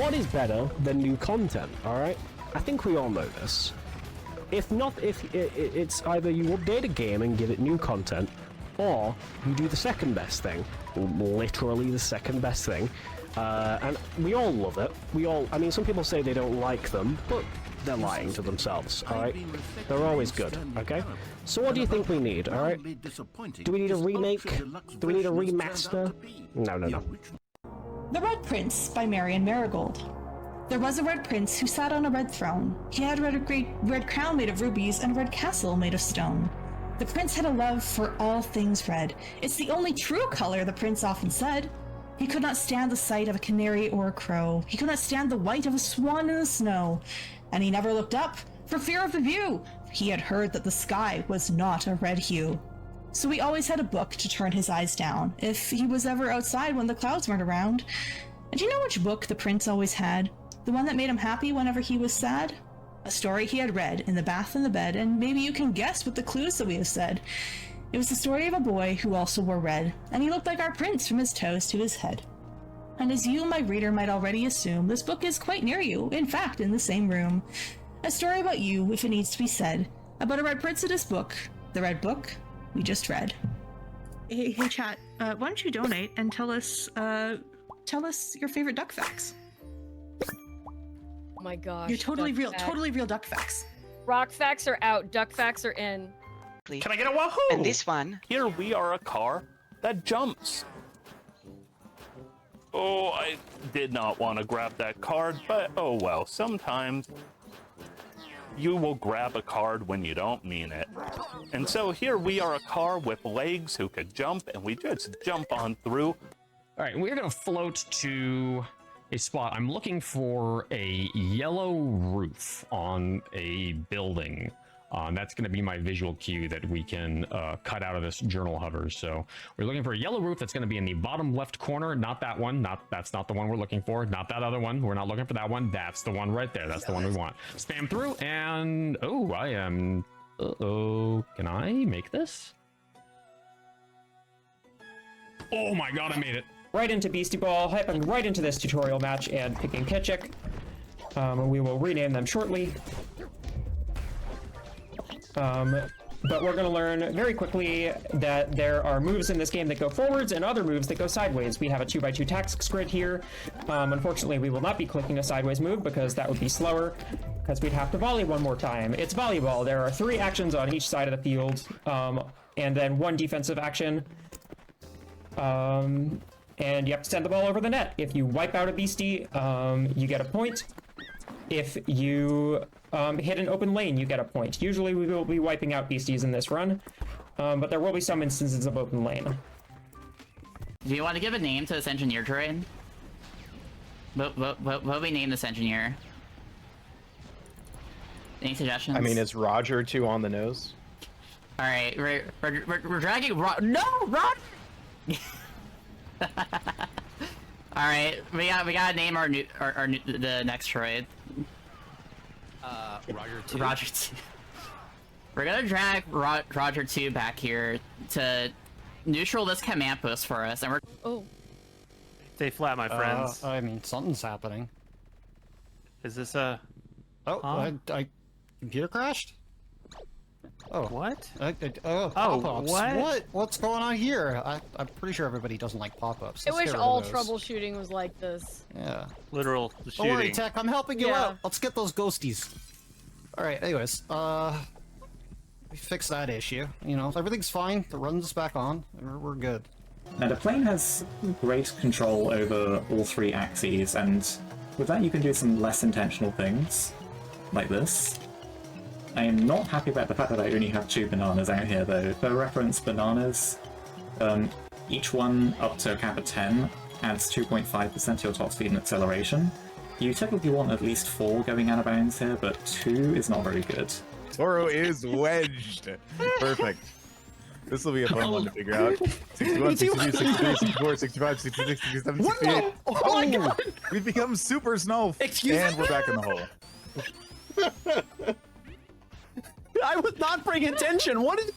what is better than new content, alright? I think we all know this. If not, it's either you update a game and give it new content, or you do the second best thing. Literally the second best thing. And we all love it. I mean, some people say they don't like them, but they're lying to themselves, alright? They're always good, okay? So what do you think we need, alright? Do we need a remake? Do we need a remaster? No. The Red Prince by Marion Marigold. There was a red prince who sat on a red throne. He had a great red crown made of rubies and a red castle made of stone. The prince had a love for all things red. It's the only true color, the prince often said. He could not stand the sight of a canary or a crow. He could not stand the white of a swan in the snow. And he never looked up for fear of the view. He had heard that the sky was not a red hue. So he always had a book to turn his eyes down if he was ever outside when the clouds weren't around. And do you know which book the prince always had? The one that made him happy whenever he was sad? A story he had read in the bath and the bed, and maybe you can guess what the clues that we have said. It was the story of a boy who also wore red, and he looked like our prince from his toes to his head. And as you, my reader, might already assume, this book is quite near you, in fact, in the same room. A story about you, if it needs to be said, about a red prince in his book, the red book we just read. Hey chat, why don't you donate and tell us your favorite duck facts? Oh my gosh. You're totally real duck facts. Rock facts are out, duck facts are in. Can I get a wahoo? And this one. Here we are a car that jumps. Oh, I did not want to grab that card, but oh well. Sometimes you will grab a card when you don't mean it. And so here we are a car with legs who could jump, and we just jump on through. All right, we're gonna float to a spot. I'm looking for a yellow roof on a building. That's going to be my visual cue that we can cut out of this journal hover. So we're looking for a yellow roof that's going to be in the bottom left corner. Not that one. That's not the one we're looking for. Not that other one. We're not looking for that one. That's the one right there. That's the one we want. Spam through and oh, I am. Uh-oh. Can I make this? Oh my god, I made it. Right into Beastie Ball, hopping right into this tutorial match and picking Ketchik. We will rename them shortly. But we're going to learn very quickly that there are moves in this game that go forwards and other moves that go sideways. We have a 2x2 tactics grid here. Unfortunately, we will not be clicking a sideways move because that would be slower, because we'd have to volley one more time. It's volleyball. There are 3 actions on each side of the field, and then 1 defensive action. And you have to send the ball over the net. If you wipe out a beastie, you get a point. If you hit an open lane, you get a point. Usually we will be wiping out beasties in this run, but there will be some instances of open lane. Do you want to give a name to this engineer terrain? What do we name this engineer? Any suggestions? I mean, is Roger too on the nose? All right, we're dragging No, Roger! All right, we gotta name the next droid. Roger 2. Roger 2. We're gonna drag Roger 2 back here to neutral this command post for us, and we're. Oh. Stay flat, my friends. I mean, something's happening. Is this a? Oh, I computer crashed. Oh, what? Pop-ups. What? What's going on here? I'm pretty sure everybody doesn't like pop-ups. I wish all troubleshooting was like this. Yeah. Literal shooting. Don't worry, Tech. I'm helping you out. Let's get those ghosties. All right. Anyways, we fixed that issue. You know, everything's fine. The run's back on. We're good. Now the plane has great control over all 3 axes, and with that you can do some less intentional things, like this. I am not happy about the fact that I only have 2 bananas out here though. For reference, bananas, each one up to a cap of 10 adds 2.5% to your top speed and acceleration. You typically want at least 4 going out of bounds here, but 2 is not very good. Toro is wedged. Perfect. This will be a fun one to figure out. 61, 62, 63, 64, 65, 66, 67, 68. Oh my god! We've become super snowf. And we're back in the hole. I was not paying attention. What the?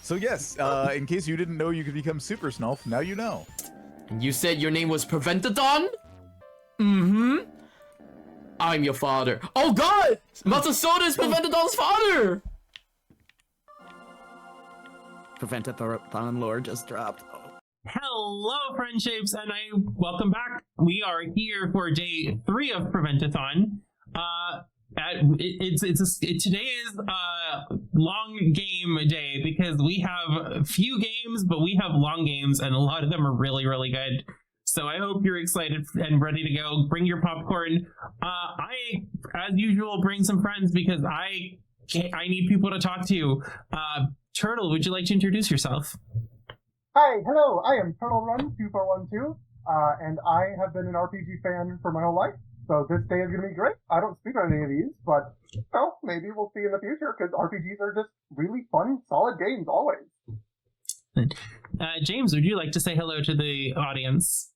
So yes, in case you didn't know you could become super snowf, now you know. You said your name was Prevent-A-Thon? Mm-hmm. I'm your father. Oh god! Matsusoda is Prevent-A-Thon's father! Prevent-A-Thon lore just dropped. Hello, friendships, and welcome back. We are here for day 3 of Prevent-A-Thon. Today is long game day because we have few games, but we have long games, and a lot of them are really, really good. So I hope you're excited and ready to go. Bring your popcorn. I, as usual, bring some friends because I need people to talk to. Turtle, would you like to introduce yourself? Hi, hello, I am TurtleRun2412, and I have been an RPG fan for my whole life, so this day is going to be great. I don't speak on any of these, but, well, maybe we'll see in the future, because RPGs are just really fun, solid games, always. James, would you like to say hello to the audience?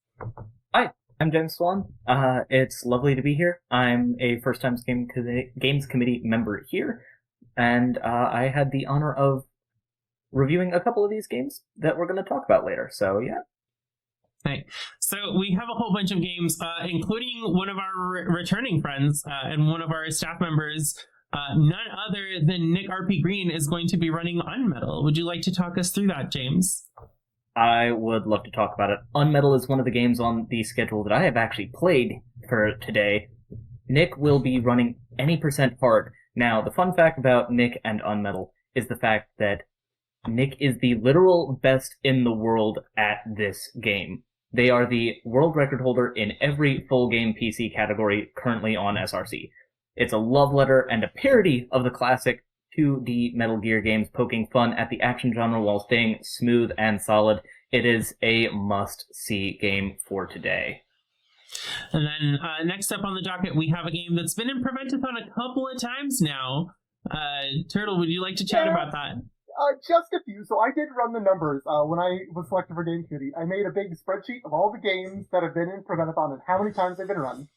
Hi, I'm JamesSwan. It's lovely to be here. I'm a first-time Games Committee member here, and I had the honor of reviewing a couple of these games that we're going to talk about later, so yeah. Right. So we have a whole bunch of games, including one of our returning friends and one of our staff members, none other than Nick R.P. Green is going to be running Unmetal. Would you like to talk us through that, James? I would love to talk about it. Unmetal is one of the games on the schedule that I have actually played for today. Nick will be running any % hard. Now, the fun fact about Nick and Unmetal is the fact that Nick is the literal best in the world at this game. They are the world record holder in every full game PC category currently on SRC. It's a love letter and a parody of the classic 2D Metal Gear games, poking fun at the action genre while staying smooth and solid. It is a must-see game for today. And then next up on the docket, we have a game that's been in Prevent-A-Thon a couple of times now. Turtle, would you like to chat about that? Just a few. So I did run the numbers when I was selected for Game Committee. I made a big spreadsheet of all the games that have been in Prevent-A-Thon and how many times they've been run.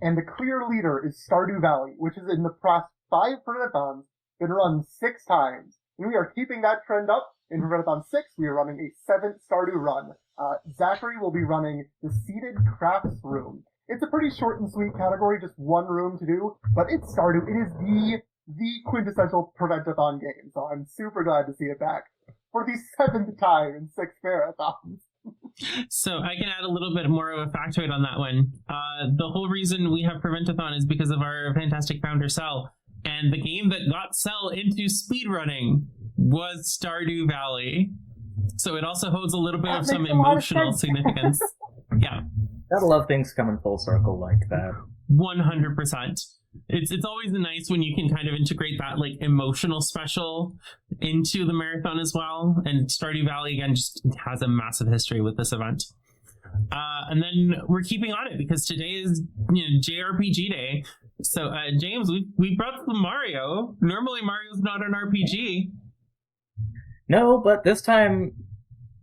And the clear leader is Stardew Valley, which is in the past 5 Prevent-A-Thons, been run 6 times. And we are keeping that trend up. In Prevent-A-Thon 6, we are running a 7th Stardew run. Zachary will be running the Seated Crafts Room. It's a pretty short and sweet category, just one room to do, but it's Stardew. It is the quintessential Prevent-A-Thon game, so I'm super glad to see it back for the 7th time in 6 marathons. So I can add a little bit more of a factoid on that one. The whole reason we have Prevent-A-Thon is because of our fantastic founder, Cell, and the game that got Cell into speedrunning was Stardew Valley. So it also holds a little bit of some emotional significance. Yeah. Gotta love things coming full circle like that. 100%. It's always nice when you can kind of integrate that like emotional special into the marathon as well. And Stardew Valley again just has a massive history with this event. And then we're keeping on it because today is JRPG Day. So James, we brought some Mario. Normally Mario's not an RPG. No, but this time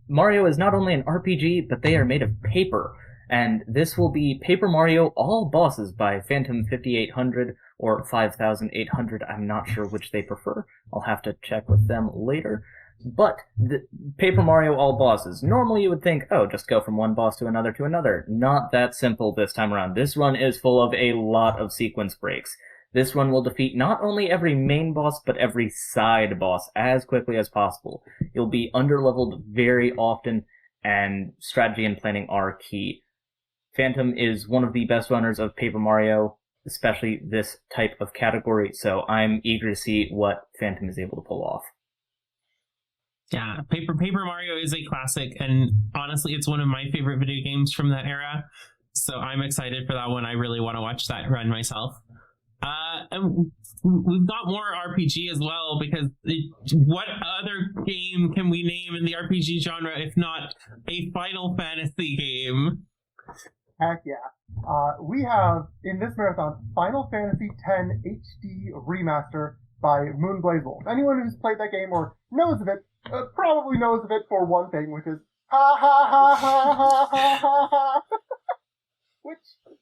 Mario is not only an RPG, but they are made of paper. And this will be Paper Mario All Bosses by Phantom 5800 or 5800. I'm not sure which they prefer. I'll have to check with them later. But the Paper Mario All Bosses. Normally you would think, oh, just go from one boss to another to another. Not that simple this time around. This run is full of a lot of sequence breaks. This run will defeat not only every main boss, but every side boss as quickly as possible. You'll be underleveled very often, and strategy and planning are key. Phantom is one of the best runners of Paper Mario, especially this type of category, so I'm eager to see what Phantom is able to pull off. Yeah, Paper Mario is a classic, and honestly, it's one of my favorite video games from that era, so I'm excited for that one. I really want to watch that run myself. And we've got more RPG as well, because what other game can we name in the RPG genre if not a Final Fantasy game? Heck yeah. We have, in this marathon, Final Fantasy X HD Remaster by Moonblaze Wolf. Anyone who's played that game or knows of it, probably knows of it for one thing, which is ha ha ha ha ha ha ha ha, which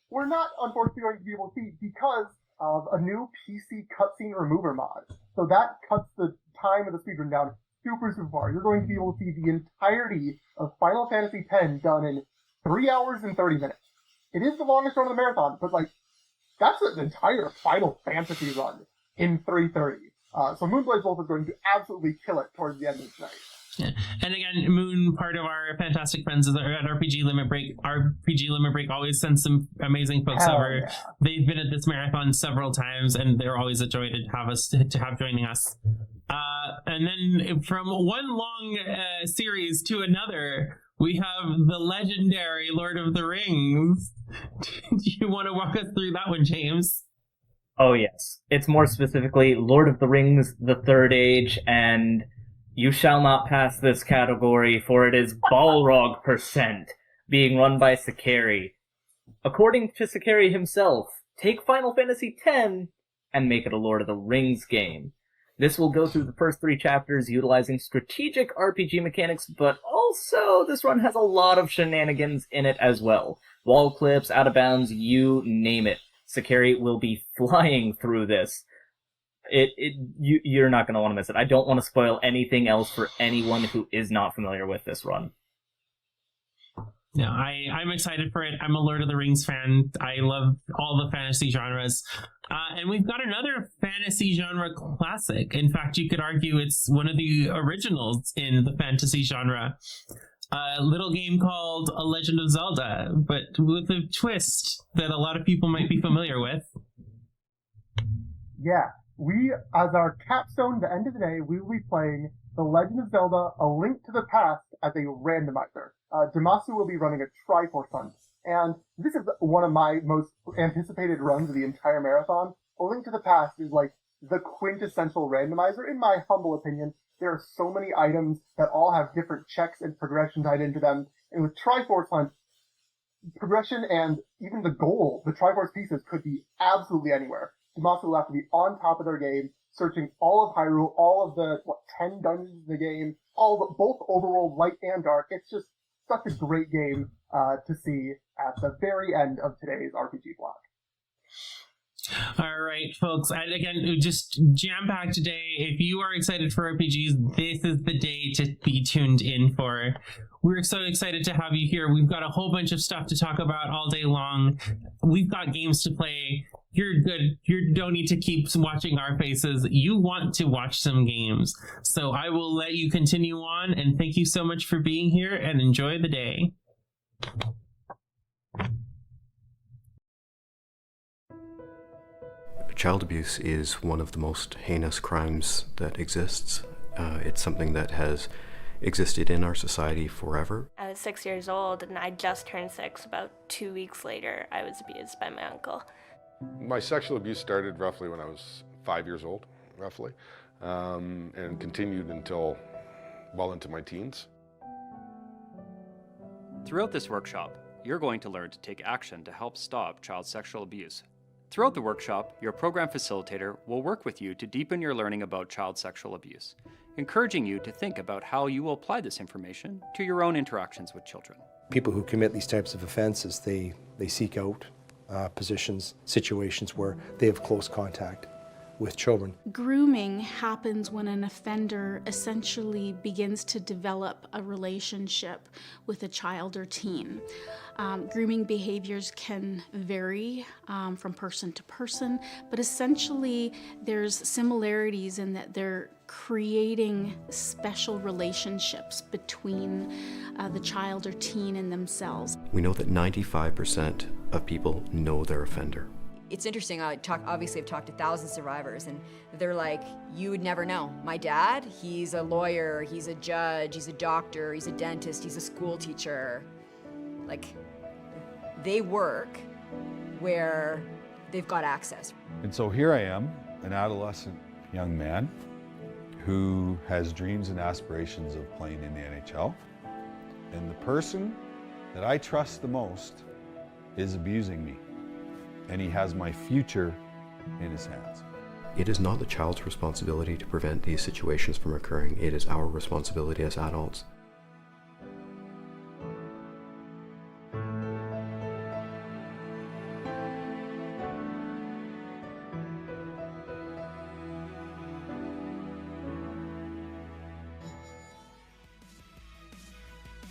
we're not unfortunately going to be able to see because of a new PC cutscene remover mod. So that cuts the time of the speedrun down super far. You're going to be able to see the entirety of Final Fantasy X done in 3 hours and 30 minutes. it is the longest run of the marathon, but like, that's an entire Final Fantasy run in 3:30. So Moonblaze Wolf is going to absolutely kill it towards the end of tonight. Yeah. And again, Moon, part of our fantastic friends at RPG Limit Break. RPG Limit Break always sends some amazing folks over. Yeah. They've been at this marathon several times, and they're always a joy to have joining us. And then from one long series to another, we have the legendary Lord of the Rings. Do you want to walk us through that one, James? Oh yes, it's more specifically Lord of the Rings: The Third Age, and you shall not pass this category, for it is Balrog %, being run by Sakari. According to Sakari himself, take Final Fantasy X and make it a Lord of the Rings game. This will go through the first 3 chapters utilizing strategic RPG mechanics, but also this run has a lot of shenanigans in it as well. Wall clips, out of bounds, you name it. Sakari will be flying through this. You're not going to want to miss it. I don't want to spoil anything else for anyone who is not familiar with this run. No, I'm excited for it. I'm a Lord of the Rings fan. I love all the fantasy genres. And we've got another fantasy genre classic. In fact, you could argue it's one of the originals in the fantasy genre. A little game called A Legend of Zelda, but with a twist that a lot of people might be familiar with. Yeah. We, as our capstone, the end of the day, we will be playing The Legend of Zelda: A Link to the Past as a randomizer. Damasu will be running a Triforce hunt, and this is one of my most anticipated runs of the entire marathon. A Link to the Past is like the quintessential randomizer, in my humble opinion. There are so many items that all have different checks and progression tied into them, and with Triforce hunt, progression and even the goal, the Triforce pieces, could be absolutely anywhere. Damasu will have to be on top of their game, searching all of Hyrule, all of the 10 dungeons in the game, both overworld light and dark. It's just such a great game to see at the very end of today's RPG block. All right, folks. And again, just jam-packed today. If you are excited for RPGs, this is the day to be tuned in for. We're so excited to have you here. We've got a whole bunch of stuff to talk about all day long. We've got games to play. You're good. You don't need to keep watching our faces. You want to watch some games. So I will let you continue on, and thank you so much for being here, and enjoy the day. Child abuse is one of the most heinous crimes that exists. It's something that has existed in our society forever. I was 6 years old, and I just turned 6. About 2 weeks later, I was abused by my uncle. My sexual abuse started roughly when I was 5 years old, roughly, and continued until well into my teens. Throughout this workshop, you're going to learn to take action to help stop child sexual abuse. Throughout the workshop, your program facilitator will work with you to deepen your learning about child sexual abuse, encouraging you to think about how you will apply this information to your own interactions with children. People who commit these types of offenses, they seek out positions, situations where they have close contact with children. Grooming happens when an offender essentially begins to develop a relationship with a child or teen. Grooming behaviors can vary from person to person, but essentially there's similarities in that they're creating special relationships between the child or teen and themselves. We know that 95% of people know their offender. It's interesting, obviously I've talked to thousands of survivors, and they're like, you would never know. My dad, he's a lawyer, he's a judge, he's a doctor, he's a dentist, he's a school teacher. Like, they work where they've got access. And so here I am, an adolescent young man who has dreams and aspirations of playing in the NHL. And the person that I trust the most is abusing me. And he has my future in his hands. It is not the child's responsibility to prevent these situations from occurring. It is our responsibility as adults